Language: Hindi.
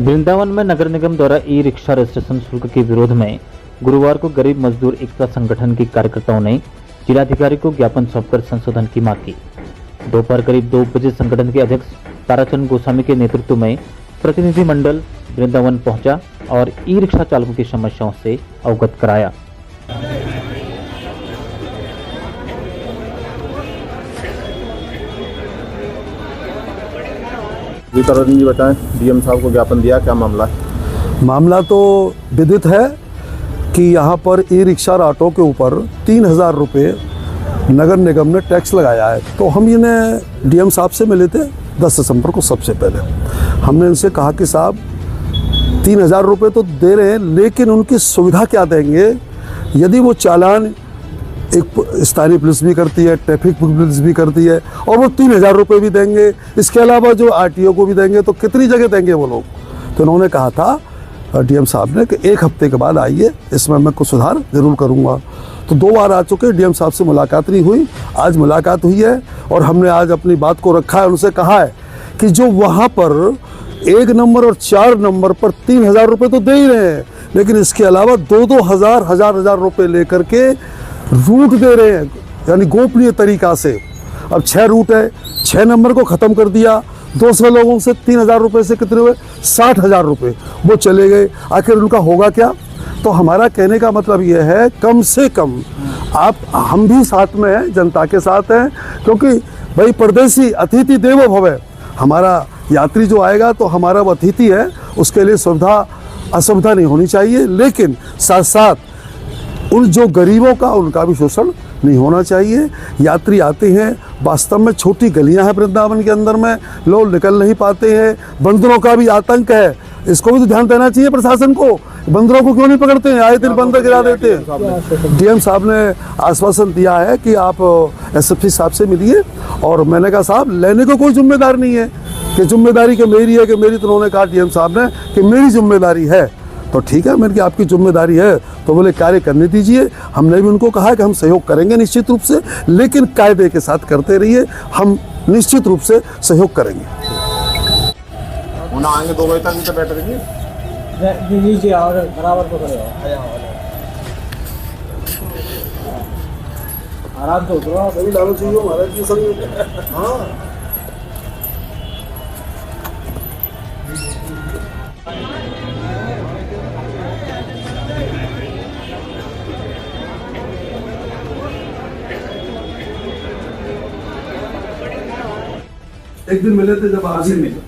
वृंदावन में नगर निगम द्वारा ई रिक्शा रजिस्ट्रेशन शुल्क के विरोध में गुरुवार को गरीब मजदूर एकता संगठन के कार्यकर्ताओं ने जिलाधिकारी को ज्ञापन सौंपकर संशोधन की मांग की। दोपहर करीब 2 बजे संगठन के अध्यक्ष ताराचंद गोस्वामी के नेतृत्व में प्रतिनिधिमंडल वृंदावन पहुंचा और ई रिक्शा चालकों की समस्याओं से अवगत कराया। जी जी बताएं, डीएम साहब को ज्ञापन दिया, क्या मामला है? मामला तो विदित है कि यहाँ पर ई रिक्शा और ऑटो के ऊपर 3000 रुपये नगर निगम ने टैक्स लगाया है। तो हम इन्हें डीएम साहब से मिले थे 10 दिसंबर को। सबसे पहले हमने उनसे कहा कि साहब 3000 रुपये तो दे रहे हैं, लेकिन उनकी सुविधा क्या देंगे? यदि वो चालान एक स्थानीय पुलिस भी करती है, ट्रैफिक पुलिस भी करती है, और वो 3000 रुपये भी देंगे, इसके अलावा जो आरटीओ को भी देंगे, तो कितनी जगह देंगे वो लोग? तो उन्होंने कहा था डीएम साहब ने कि 1 हफ्ते के बाद आइए, इसमें मैं कुछ सुधार जरूर करूंगा। तो 2 बार आ चुके, डीएम साहब से मुलाकात नहीं हुई। आज मुलाकात हुई है और हमने आज अपनी बात को रखा है। उनसे कहा है कि जो वहाँ पर 1 नंबर और 4 नंबर पर 3000 रुपये तो दे ही रहे हैं, लेकिन इसके अलावा 2-2 हजार रुपये लेकर के रूट दे रहे हैं, यानी गोपनीय तरीका से। अब 6 रूट है, 6 नंबर को ख़त्म कर दिया। 200 लोगों से 3000 रुपये से कितने हुए? 60,000 रुपये वो चले गए। आखिर उनका होगा क्या? तो हमारा कहने का मतलब ये है, कम से कम हम भी साथ में हैं, जनता के साथ हैं, क्योंकि भाई परदेसी अतिथि देवो भव। हमारा यात्री जो आएगा तो हमारा वो अतिथि है, उसके लिए असुविधा नहीं होनी चाहिए, लेकिन साथ साथ उन जो गरीबों का, उनका भी शोषण नहीं होना चाहिए। यात्री आते हैं, वास्तव में छोटी गलियां हैं वृंदावन के अंदर में, लोग निकल नहीं पाते हैं, बंदरों का भी आतंक है। इसको भी तो ध्यान देना चाहिए प्रशासन को। बंदरों को क्यों नहीं पकड़ते हैं? आए दिन बंदर गिरा देते हैं। डीएम साहब ने आश्वासन दिया है कि आप एसएसपी साहब से मिलिए, और मैंने कहा साहब लेने को कोई जिम्मेदार नहीं है, कि जिम्मेदारी कि मेरी है कि मेरी। तो उन्होंने कहा डीएम साहब ने कि मेरी जिम्मेदारी है। तो ठीक है, मैंने कि आपकी जिम्मेदारी है तो बोले कार्य करने दीजिए। हमने भी उनको कहा कि हम सहयोग करेंगे निश्चित रूप से, लेकिन कायदे के साथ करते रहिए। हम निश्चित रूप से सहयोग करेंगे। आएंगे 2 बजे तक बैठ रही नीचे और बराबर पकड़े आराम से उतरो। सही लाना चाहिए महाराज जी संग। हाँ, एक दिन मिले थे जब आज ही मिले।